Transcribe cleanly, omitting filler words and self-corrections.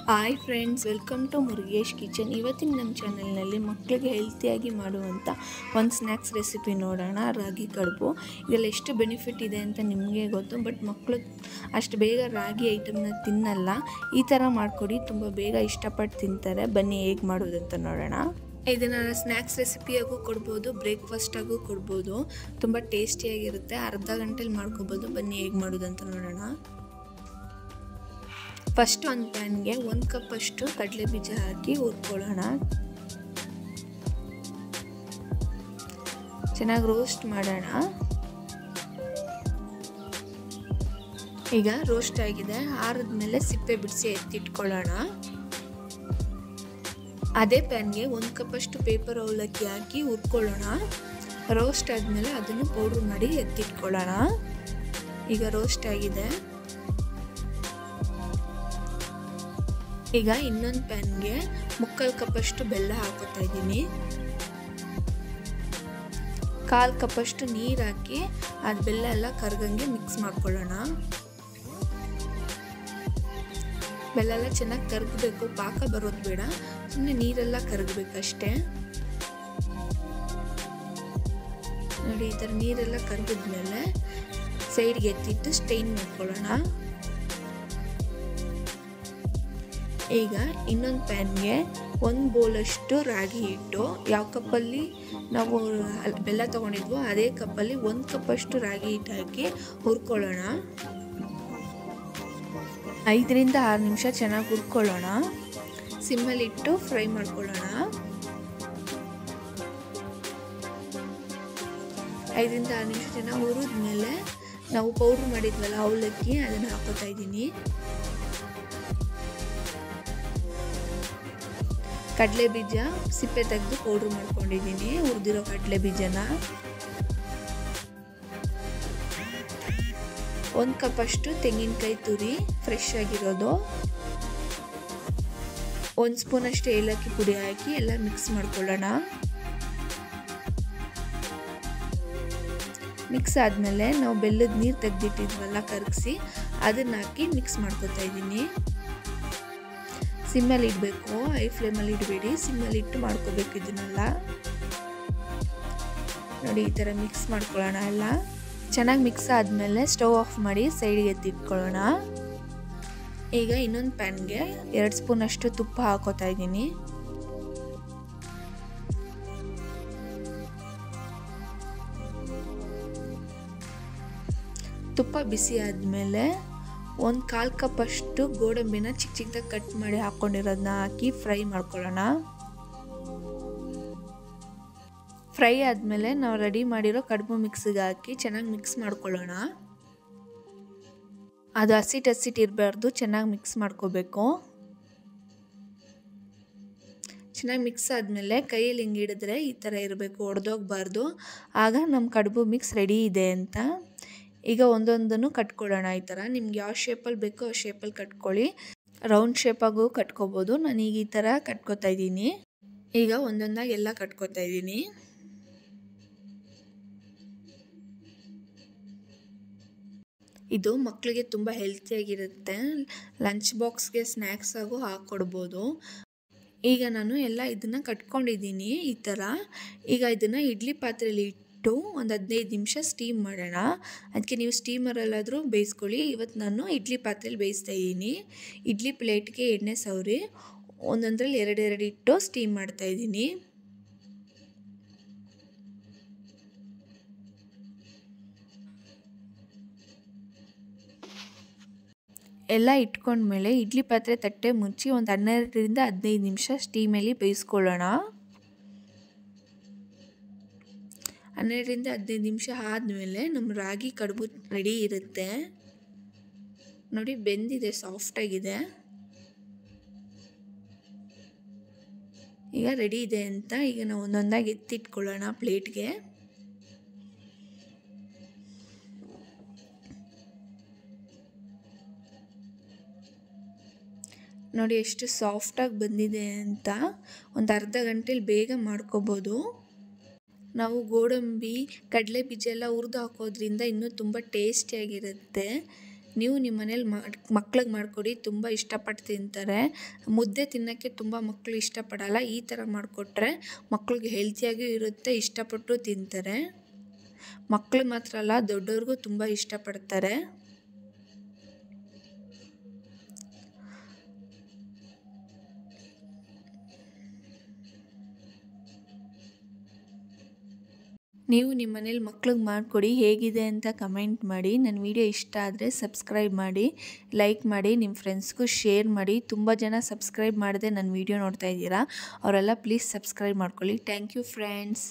Hi friends, welcome to Murugesh kitchen. ಇವತ್ತಿನ ನಮ್ಮ ಚಾನಲ್ನಲ್ಲಿ ಮಕ್ಕಳಿಗೆ ಹೆಲ್ತಿಯಾಗಿ ಮಾಡುವಂಥ ಒಂದು ಸ್ನ್ಯಾಕ್ಸ್ ರೆಸಿಪಿ ನೋಡೋಣ. ರಾಗಿ ಕಡುಬು. ಇದರಲ್ಲಿ ಎಷ್ಟು ಬೆನಿಫಿಟ್ ಇದೆ ಅಂತ ನಿಮಗೆ ಗೊತ್ತು, ಬಟ್ ಮಕ್ಕಳು ಅಷ್ಟು ಬೇಗ ರಾಗಿ ಐಟಮ್ನ ತಿನ್ನಲ್ಲ. ಈ ಥರ ಮಾಡಿಕೊಡಿ, ತುಂಬ ಬೇಗ ಇಷ್ಟಪಟ್ಟು ತಿಂತಾರೆ. ಬನ್ನಿ ಹೇಗೆ ಮಾಡೋದಂತ ನೋಡೋಣ. ಇದನ್ನು ಸ್ನ್ಯಾಕ್ಸ್ ರೆಸಿಪಿಯಾಗೂ ಕೊಡ್ಬೋದು, ಬ್ರೇಕ್ಫಾಸ್ಟಾಗೂ ಕೊಡ್ಬೋದು. ತುಂಬ ಟೇಸ್ಟಿಯಾಗಿರುತ್ತೆ. ಅರ್ಧ ಗಂಟೆಲಿ ಮಾಡ್ಕೊಬೋದು. ಬನ್ನಿ ಹೇಗೆ ಮಾಡೋದಂತ ನೋಡೋಣ. ಫಸ್ಟ್ ಒಂದು ಪ್ಯಾನ್ಗೆ 1 ಕಪ್ ಅಷ್ಟು ಕಡಲೆ ಬೀಜ ಹಾಕಿ ಹುರ್ಕೊಳ್ಳೋಣ. ಚೆನ್ನಾಗಿ ರೋಸ್ಟ್ ಮಾಡೋಣ. ಈಗ ರೋಸ್ಟ್ ಆಗಿದೆ. ಆರಿದ್ಮೇಲೆ ಸಿಪ್ಪೆ ಬಿಡಿಸಿ ಎತ್ತಿಟ್ಕೊಳ್ಳೋಣ. ಅದೇ ಪ್ಯಾನ್ಗೆ 1 ಕಪ್ ಅಷ್ಟು ಪೇಪರ್ ಅವಲಕ್ಕಿ ಹಾಕಿ ಹುರ್ಕೊಳ್ಳೋಣ. ರೋಸ್ಟ್ ಆದಮೇಲೆ ಅದನ್ನು ಪೌಡ್ರ್ ಮಾಡಿ ಎತ್ತಿಟ್ಕೊಳ್ಳೋಣ. ಈಗ ರೋಸ್ಟ್ ಆಗಿದೆ. ಈಗ ಇನ್ನೊಂದು ಪ್ಯಾನ್ಗೆ 3/4 ಕಪ್ ಅಷ್ಟು ಬೆಲ್ಲ ಹಾಕೋತಾ ಇದ್ದೀನಿ. 1/4 ಕಪ್ ಅಷ್ಟು ನೀರು ಹಾಕಿ ಅದು ಬೆಲ್ಲ ಎಲ್ಲ ಕರಗಂಗೆ ಮಿಕ್ಸ್ ಮಾಡ್ಕೊಳ್ಳೋಣ. ಬೆಲ್ಲ ಎಲ್ಲ ಚೆನ್ನಾಗಿ ಕರಗಬೇಕು, ಪಾಕ ಬರೋದು ಬೇಡ, ಸುಮ್ಮನೆ ನೀರೆಲ್ಲ ಕರಗಬೇಕಷ್ಟೇ. ನೋಡಿ, ಈ ಥರ ನೀರೆಲ್ಲ ಕರಗಿದ್ಮೇಲೆ ಸೈಡ್ಗೆ ಎತ್ತಿಟ್ಟು ಸ್ಟೈನ್ ಮಾಡ್ಕೊಳ್ಳೋಣ. ಈಗ ಇನ್ನೊಂದು ಪ್ಯಾನ್ಗೆ 1 ಬೌಲಷ್ಟು ರಾಗಿ ಹಿಟ್ಟು, ಯಾವ ಕಪ್ಪಲ್ಲಿ ನಾವು ಬೆಲ್ಲ ತೊಗೊಂಡಿದ್ವೋ ಅದೇ ಕಪ್ಪಲ್ಲಿ 1 ಕಪ್ ಅಷ್ಟು ರಾಗಿ ಹಿಟ್ಟು ಹಾಕಿ ಹುರ್ಕೊಳ್ಳೋಣ. 5 ರಿಂದ 6 ನಿಮಿಷ ಚೆನ್ನಾಗಿ ಹುರ್ಕೊಳ್ಳೋಣ. ಸಿಮ್ಮಲ್ಲಿಟ್ಟು ಫ್ರೈ ಮಾಡ್ಕೊಳ್ಳೋಣ. 5 ರಿಂದ 6 ನಿಮಿಷ ಚೆನ್ನಾಗಿ ಹುರಿದ್ಮೇಲೆ ನಾವು ಪೌಡ್ರ್ ಮಾಡಿದ್ವಲ್ಲ ಅವಲಕ್ಕಿ, ಅದನ್ನು ಹಾಕೋತಾ ಇದ್ದೀನಿ. ಕಡಲೆ ಬೀಜ ಸಿಪ್ಪೆ ತೆಗೆದು ಪೌಡ್ರ್ ಮಾಡ್ಕೊಂಡಿದ್ದೀನಿ, ಹುರಿದಿರೋ ಕಡಲೆ ಬೀಜನ. 1 ಕಪ್ ಅಷ್ಟು ತೆಂಗಿನಕಾಯಿ ತುರಿ ಫ್ರೆಶ್ ಆಗಿರೋದು. 1 ಸ್ಪೂನ್ ಅಷ್ಟು ಏಲಕ್ಕಿ ಪುಡಿ ಹಾಕಿ ಎಲ್ಲ ಮಿಕ್ಸ್ ಮಾಡ್ಕೊಳ್ಳೋಣ. ಮಿಕ್ಸ್ ಆದಮೇಲೆ ನಾವು ಬೆಲ್ಲದ ನೀರು ತೆಗೆದಿಟ್ಟಿದ್ವಲ್ಲ ಕರಗಿಸಿ, ಅದನ್ನ ಹಾಕಿ ಮಿಕ್ಸ್ ಮಾಡ್ಕೊತಾ ಇದ್ದೀನಿ. ಸಿಮ್ಮಲ್ಲಿ ಇಡಬೇಕು, ಹೈ ಫ್ಲೇಮಲ್ಲಿ ಇಡಬೇಡಿ, ಸಿಮ್ಮಲ್ಲಿ ಇಟ್ಟು ಮಾಡ್ಕೋಬೇಕು ಇದನ್ನೆಲ್ಲ. ನೋಡಿ, ಈ ಥರ ಮಿಕ್ಸ್ ಮಾಡ್ಕೊಳ್ಳೋಣ. ಎಲ್ಲ ಚೆನ್ನಾಗಿ ಮಿಕ್ಸ್ ಆದಮೇಲೆ ಸ್ಟವ್ ಆಫ್ ಮಾಡಿ ಸೈಡ್ಗೆ ಎತ್ತಿಟ್ಕೊಳ್ಳೋಣ. ಈಗ ಇನ್ನೊಂದು ಪ್ಯಾನ್ಗೆ 2 ಸ್ಪೂನ್ ಅಷ್ಟು ತುಪ್ಪ ಹಾಕೋತಾ ಇದ್ದೀನಿ. ತುಪ್ಪ ಬಿಸಿ ಆದಮೇಲೆ 1/4 ಕಪ್ ಅಷ್ಟು ಗೋಡಂಬಿನ ಚಿಕ್ಕ ಚಿಕ್ಕದಾಗಿ ಕಟ್ ಮಾಡಿ ಹಾಕ್ಕೊಂಡಿರೋದನ್ನ ಹಾಕಿ ಫ್ರೈ ಮಾಡ್ಕೊಳ್ಳೋಣ. ಫ್ರೈ ಆದಮೇಲೆ ನಾವು ರೆಡಿ ಮಾಡಿರೋ ಕಡುಬು ಮಿಕ್ಸಿಗೆ ಹಾಕಿ ಚೆನ್ನಾಗಿ ಮಿಕ್ಸ್ ಮಾಡ್ಕೊಳ್ಳೋಣ. ಅದು ಹಸಿಟ್ಟು ಇರಬಾರ್ದು, ಚೆನ್ನಾಗಿ ಮಿಕ್ಸ್ ಮಾಡ್ಕೋಬೇಕು. ಚೆನ್ನಾಗಿ ಮಿಕ್ಸ್ ಆದಮೇಲೆ ಕೈಯಲ್ಲಿ ಹಿಂಗೆ ಹಿಡಿದ್ರೆ ಈ ಥರ ಇರಬೇಕು, ಒಡೆದೋಗ್ಬಾರ್ದು. ಆಗ ನಮ್ಮ ಕಡುಬು ಮಿಕ್ಸ್ ರೆಡಿ ಇದೆ ಅಂತ. ಈಗ ಒಂದೊಂದನ್ನು ಕಟ್ಕೊಳ್ಳೋಣ. ಈ ಥರ ನಿಮ್ಗೆ ಯಾವ ಶೇಪಲ್ಲಿ ಬೇಕೋ ಆ ಶೇಪಲ್ಲಿ ಕಟ್ಕೊಳ್ಳಿ. ರೌಂಡ್ ಶೇಪಾಗೂ ಕಟ್ಕೋಬೋದು. ನಾನೀಗ ಈ ಥರ ಕಟ್ಕೋತಾ ಇದ್ದೀನಿ. ಈಗ ಒಂದೊಂದಾಗಿ ಎಲ್ಲ ಕಟ್ಕೋತಾ ಇದ್ದೀನಿ. ಇದು ಮಕ್ಕಳಿಗೆ ತುಂಬ ಹೆಲ್ತಿಯಾಗಿರುತ್ತೆ. ಲಂಚ್ ಬಾಕ್ಸ್ಗೆ ಸ್ನ್ಯಾಕ್ಸ್ ಆಗು ಹಾಕ್ಕೊಡ್ಬೋದು. ಈಗ ನಾನು ಎಲ್ಲ ಇದನ್ನು ಕಟ್ಕೊಂಡಿದ್ದೀನಿ ಈ ಥರ. ಈಗ ಇದನ್ನು ಇಡ್ಲಿ ಪಾತ್ರೆಯಲ್ಲಿ ಇಟ್ಟು ಒಂದು 15 ನಿಮಿಷ ಸ್ಟೀಮ್ ಮಾಡೋಣ. ಅದಕ್ಕೆ ನೀವು ಸ್ಟೀಮರಲ್ಲಾದರೂ ಬೇಯಿಸ್ಕೊಳ್ಳಿ. ಇವತ್ತು ನಾನು ಇಡ್ಲಿ ಪಾತ್ರೆಯಲ್ಲಿ ಬೇಯಿಸ್ತಾ ಇದ್ದೀನಿ. ಇಡ್ಲಿ ಪ್ಲೇಟ್ಗೆ ಎಣ್ಣೆ ಸವರಿ ಒಂದೊಂದರಲ್ಲಿ 2 ಇಟ್ಟು ಸ್ಟೀಮ್ ಮಾಡ್ತಾ ಇದ್ದೀನಿ. ಎಲ್ಲ ಇಟ್ಕೊಂಡ್ಮೇಲೆ ಇಡ್ಲಿ ಪಾತ್ರೆ ತಟ್ಟೆ ಮುಚ್ಚಿ ಒಂದು 12 ರಿಂದ 15 ನಿಮಿಷ ಸ್ಟೀಮಲ್ಲಿ ಬೇಯಿಸ್ಕೊಳ್ಳೋಣ. 12 ರಿಂದ 15 ನಿಮಿಷ ಆದಮೇಲೆ ನಮ್ಮ ರಾಗಿ ಕಡುಬು ರೆಡಿ ಇರುತ್ತೆ. ನೋಡಿ, ಬೆಂದಿದೆ, ಸಾಫ್ಟಾಗಿದೆ. ಈಗ ರೆಡಿ ಇದೆ ಅಂತ ಈಗ ನಾವು ಒಂದೊಂದಾಗಿ ಎತ್ತಿಟ್ಕೊಳ್ಳೋಣ ಪ್ಲೇಟ್ಗೆ. ನೋಡಿ ಎಷ್ಟು ಸಾಫ್ಟಾಗಿ ಬಂದಿದೆ ಅಂತ. ಒಂದು ಅರ್ಧ ಗಂಟೆಲಿ ಬೇಗ ಮಾಡ್ಕೋಬೋದು. ನಾವು ಗೋಡಂಬಿ, ಕಡಲೆ ಬೀಜ ಎಲ್ಲ ಹುರಿದು ಹಾಕೋದ್ರಿಂದ ಇನ್ನೂ ತುಂಬ ಟೇಸ್ಟಿಯಾಗಿರುತ್ತೆ. ನೀವು ನಿಮ್ಮ ಮನೇಲಿ ಮಕ್ಳಿಗೆ ಮಾಡಿಕೊಡಿ, ತುಂಬ ಇಷ್ಟಪಟ್ಟು ತಿಂತಾರೆ. ಮುದ್ದೆ ತಿನ್ನೋಕ್ಕೆ ತುಂಬ ಮಕ್ಕಳು ಇಷ್ಟಪಡಲ್ಲ. ಈ ಥರ ಮಾಡಿಕೊಟ್ರೆ ಮಕ್ಳಿಗೆ ಹೆಲ್ತಿಯಾಗೂ ಇರುತ್ತೆ, ಇಷ್ಟಪಟ್ಟು ತಿಂತಾರೆ. ಮಕ್ಕಳು ಮಾತ್ರ ಅಲ್ಲ, ದೊಡ್ಡವ್ರಿಗೂ ತುಂಬ ಇಷ್ಟಪಡ್ತಾರೆ. ನೀವು ನಿಮ್ಮ ಮನೇಲಿ ಮಕ್ಳಿಗೆ ಮಾಡಿಕೊಡಿ, ಹೇಗಿದೆ ಅಂತ ಕಮೆಂಟ್ ಮಾಡಿ. ನನ್ನ ವಿಡಿಯೋ ಇಷ್ಟ ಆದರೆ ಸಬ್ಸ್ಕ್ರೈಬ್ ಮಾಡಿ, ಲೈಕ್ ಮಾಡಿ, ನಿಮ್ಮ ಫ್ರೆಂಡ್ಸ್ಗೂ ಶೇರ್ ಮಾಡಿ. ತುಂಬ ಜನ ಸಬ್ಸ್ಕ್ರೈಬ್ ಮಾಡದೆ ನನ್ನ ವಿಡಿಯೋ ನೋಡ್ತಾ ಇದ್ದೀರಾ, ಅವರೆಲ್ಲ ಪ್ಲೀಸ್ ಸಬ್ಸ್ಕ್ರೈಬ್ ಮಾಡ್ಕೊಳ್ಳಿ. Thank you friends.